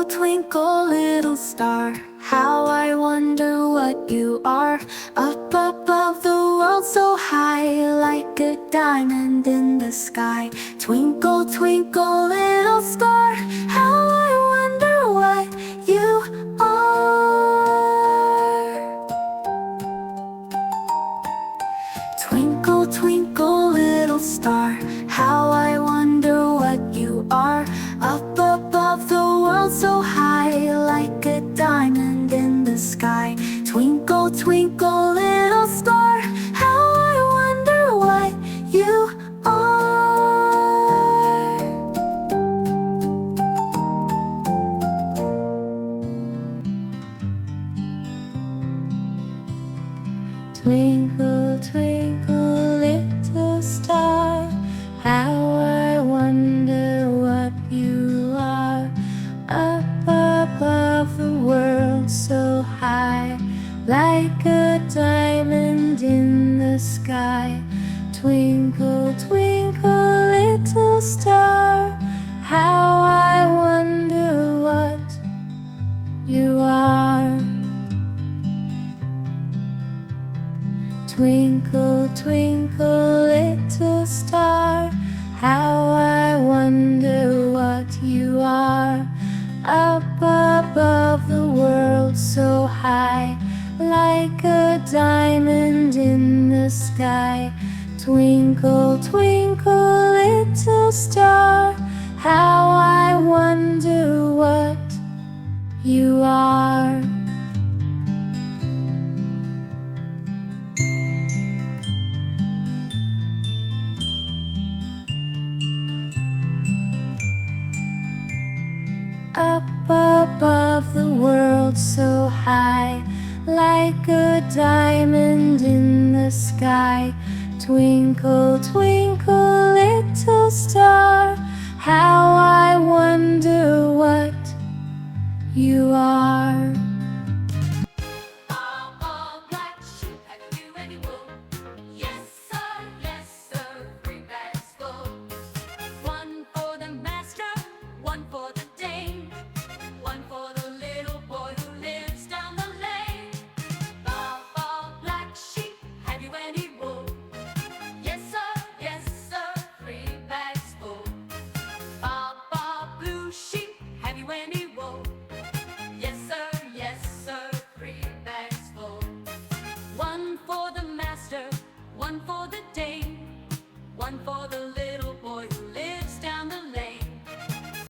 Twinkle, twinkle, little star, how I wonder what you are. Up above the world so high, like a diamond in the sky. Twinkle, twinkle, little star, how I wonder what you are. Twinkle, twinkle, little star, how I wonder what you are. Up above the world so high, like a diamond in the sky. Twinkle, twinkle, little star, how I wonder what you are. Twinkle, twinkle, little star, how I wonder what you are. Up above the world so high, like a diamond in the sky. Twinkle, twinkle, little star, how I wonder what you are. Twinkle, twinkle, little star, how I wonder what you are. Up above the world so high, like a diamond in the sky. Twinkle, twinkle, little star, how I wonder what you are. Up above the world so high, like a diamond in the sky. Twinkle, twinkle, little star, how I wonder what you are. Baa Baa Black Sheep, have you any wool? Yes sir, 3 bags full. One for the master, one for the dame, one for the little boy who lives down the lane. Baa Baa Black Sheep, have you any wool? Yes sir, 3 bags full. Baa Baa Blue Sheep, have you any wool? Yes sir, 3 bags full. One for the master, one for the dame, one for the